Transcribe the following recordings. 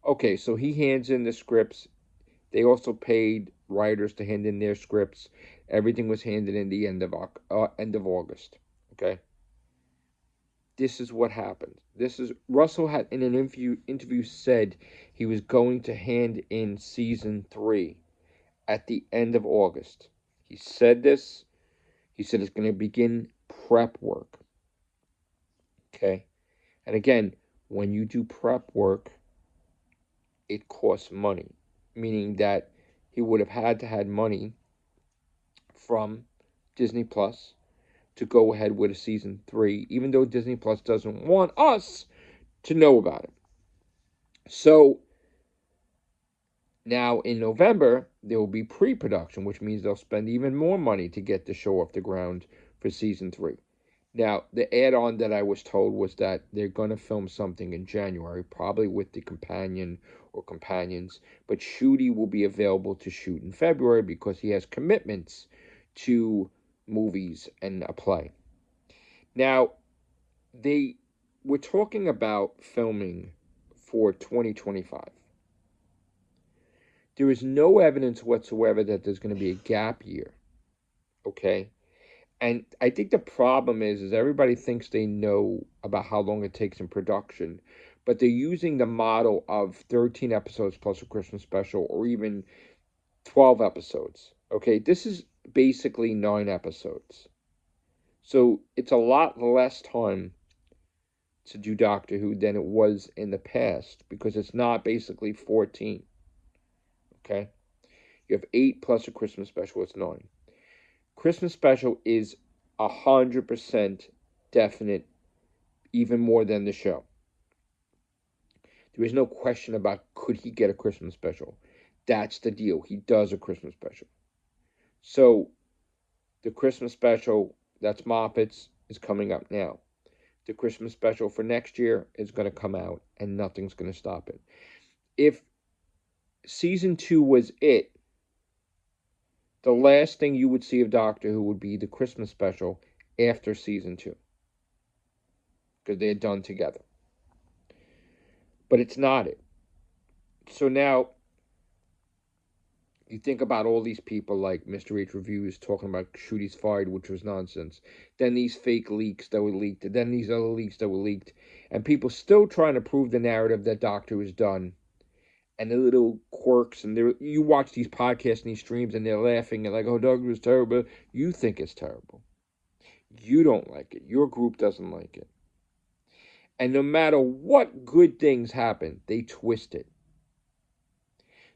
Okay, so he hands in the scripts. They also paid writers to hand in their scripts. Everything was handed in the end of August. Okay, this is what happened. This is Russell had in an interview said he was going to hand in season 3 at the end of August. He said this. He said it's going to begin prep work. Okay, and again, when you do prep work, it costs money, meaning that he would have had to had money from Disney Plus to go ahead with a season 3, even though Disney Plus doesn't want us to know about it. So now in November, there will be pre production, which means they'll spend even more money to get the show off the ground for season 3. Now, the add on that I was told was that they're going to film something in January, probably with the companion or companions, but Shooty will be available to shoot in February because he has commitments to movies and a play. Now, they were talking about filming for 2025. There is no evidence whatsoever that there's going to be a gap year. Okay? And I think the problem is everybody thinks they know about how long it takes in production, but they're using the model of 13 episodes plus a Christmas special or even 12 episodes. Okay? This is basically 9 episodes. So it's a lot less time to do Doctor Who than it was in the past because it's not basically 14. Okay? You have 8 plus a Christmas special, it's 9. Christmas special is 100% definite, even more than the show. There is no question about could he get a Christmas special. That's the deal. He does a Christmas special. So the Christmas special that's Moffat's is coming up now. The Christmas special for next year is going to come out, and nothing's going to stop it. If season 2 was it, the last thing you would see of Doctor Who would be the Christmas special after season 2 because they're done together. But it's not it. So now you think about all these people like Mr. H Reviews talking about Shooty's fired, which was nonsense. Then these fake leaks that were leaked. Then these other leaks that were leaked. And people still trying to prove the narrative that Doctor was done. And the little quirks. And you watch these podcasts and these streams and they're laughing and like, oh, Doctor was terrible. You think it's terrible. You don't like it. Your group doesn't like it. And no matter what good things happen, they twist it.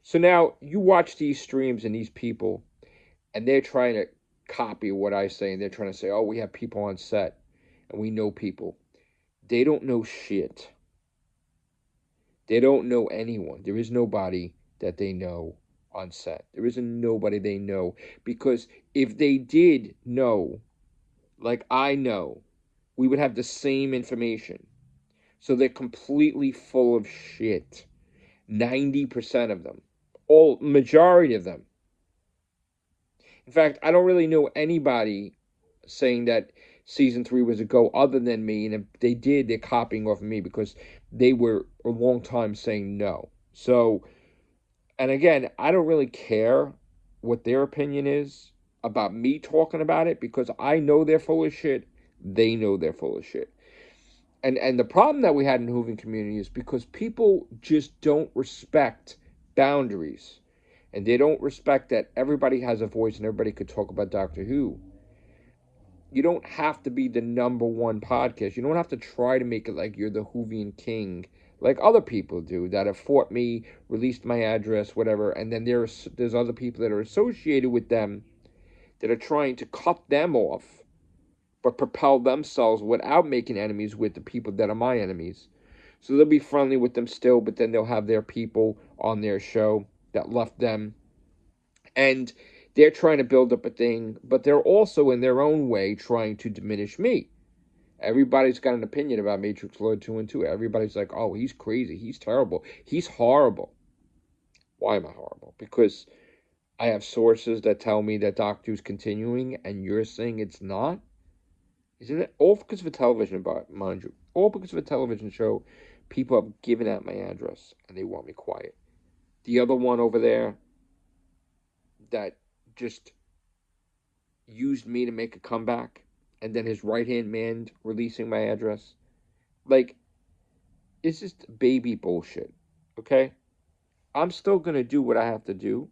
So now you watch these streams and these people, and they're trying to copy what I say, and they're trying to say, oh, we have people on set, and we know people. They don't know shit. They don't know anyone. There is nobody that they know on set. There isn't nobody they know. Because if they did know, like I know, we would have the same information. So they're completely full of shit. 90% of them. Majority of them. In fact, I don't really know anybody saying that season 3 was a go other than me. And if they did, they're copying off of me because they were a long time saying no. So, and again, I don't really care what their opinion is about me talking about it because I know they're full of shit. They know they're full of shit. And the problem that we had in the Whovian community is because people just don't respect boundaries. And they don't respect that everybody has a voice and everybody could talk about Doctor Who. You don't have to be the number one podcast. You don't have to try to make it like you're the Whovian king, like other people do that have fought me, released my address, whatever. And then there's other people that are associated with them that are trying to cut them off but propel themselves without making enemies with the people that are my enemies. So they'll be friendly with them still, but then they'll have their people on their show that left them. And they're trying to build up a thing, but they're also in their own way trying to diminish me. Everybody's got an opinion about Matrix Lord 2 and 2. Everybody's like, oh, he's crazy. He's terrible. He's horrible. Why am I horrible? Because I have sources that tell me that Doctor Who's continuing and you're saying it's not? Isn't it all because of a television, mind you? All because of a television show People have given out my address and they want me quiet. The other one over there that just used me to make a comeback, and then his right hand man releasing my address. Like, it's just baby bullshit. Okay? I'm still gonna do what I have to do.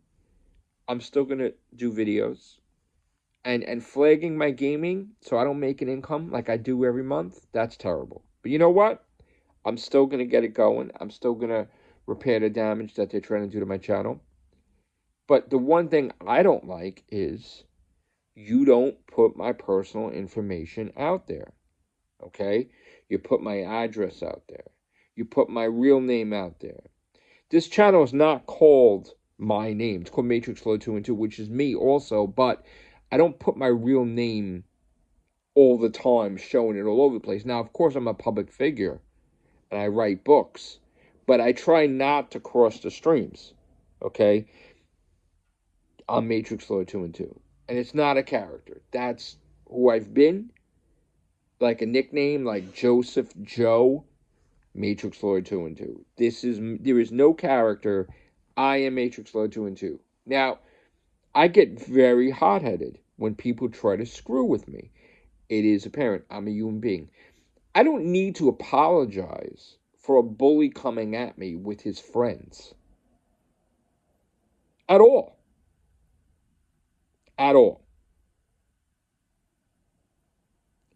I'm still gonna do videos. And flagging my gaming so I don't make an income like I do every month, that's terrible. But you know what? I'm still gonna get it going. I'm still gonna repair the damage that they're trying to do to my channel. But the one thing I don't like is you don't put my personal information out there. Okay? You put my address out there. You put my real name out there. This channel is not called my name. It's called Matrix Low 2 and 2, which is me also, but I don't put my real name all the time, showing it all over the place. Now, of course, I'm a public figure, and I write books, but I try not to cross the streams, okay? I'm Matrix Low 2 and 2. And it's not a character. That's who I've been. Like a nickname, like Joseph Joe, Matrix Lord 2 and 2. There is no character. I am Matrix Lord 2 and 2. Now, I get very hot-headed when people try to screw with me. It is apparent. I'm a human being. I don't need to apologize for a bully coming at me with his friends. At all. At all.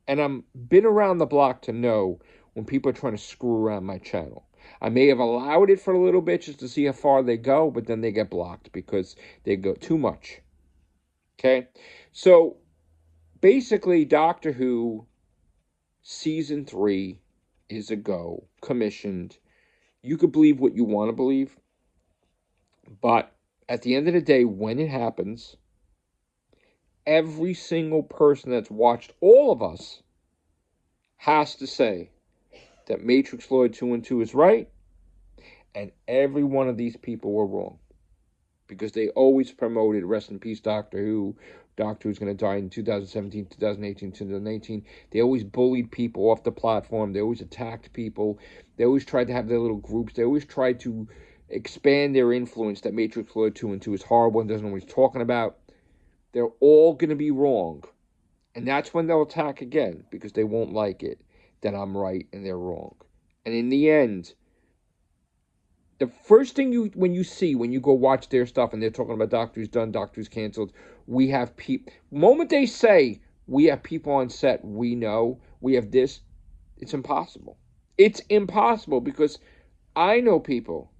And I'm been around the block to know when people are trying to screw around my channel. I may have allowed it for a little bit just to see how far they go, but then they get blocked because they go too much. Okay? So, basically, Doctor Who Season 3 is a go, commissioned. You could believe what you want to believe, but at the end of the day, when it happens, every single person that's watched all of us has to say that Matrix Lord 2 and 2 is right, and every one of these people were wrong. Because they always promoted, rest in peace, Doctor Who. Doctor Who's going to die in 2017, 2018, 2018. They always bullied people off the platform. They always attacked people. They always tried to have their little groups. They always tried to expand their influence that Matrix Lord 2 and 2 is horrible and doesn't know what he's talking about. They're all going to be wrong. And that's when they'll attack again, because they won't like it that I'm right and they're wrong. And in the end, the first thing when you go watch their stuff and they're talking about Doctor Who's done, Doctor Who's canceled, we have people, the moment they say we have people on set, we know, we have this, it's impossible. It's impossible because I know people,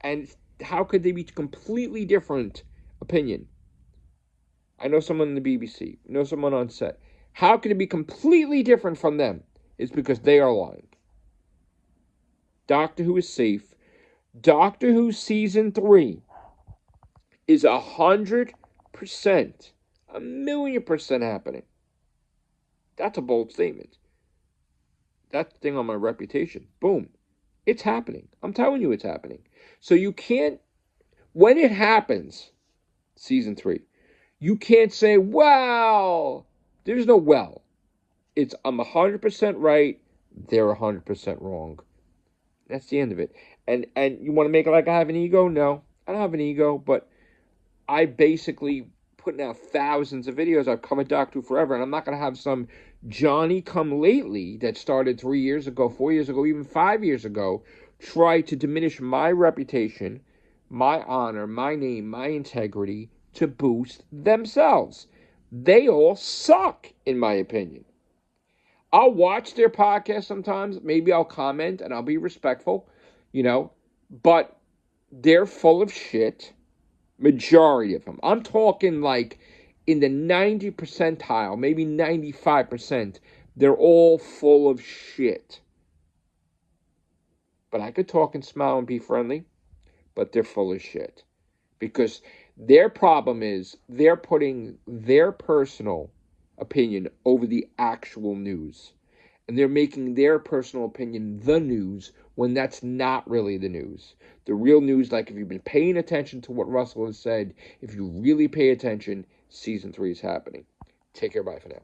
and how could they be completely different opinion? I know someone in the BBC, I know someone on set. How could it be completely different from them? It's because they are lying. Doctor Who is safe. Doctor Who Season 3 is 100%, 1,000,000% happening. That's a bold statement. That's the thing on my reputation. Boom. It's happening. I'm telling you it's happening. So you can't, when it happens, Season 3, you can't say, well, there's no well. It's, I'm 100% right, they're 100% wrong. That's the end of it. And you want to make it like I have an ego? No, I don't have an ego, but I basically putting out thousands of videos. I've covered Doctor Who forever, and I'm not going to have some Johnny come lately that started 3 years ago, 4 years ago, even 5 years ago, try to diminish my reputation, my honor, my name, my integrity to boost themselves. They all suck, in my opinion. I'll watch their podcast sometimes. Maybe I'll comment and I'll be respectful, but they're full of shit. Majority of them. I'm talking like in the 90 percentile, maybe 95%. They're all full of shit. But I could talk and smile and be friendly, but they're full of shit. Because their problem is they're putting their personal opinion over the actual news. And they're making their personal opinion the news when that's not really the news. The real news, like if you've been paying attention to what Russell has said, if you really pay attention, Season 3 is happening. Take care, bye for now.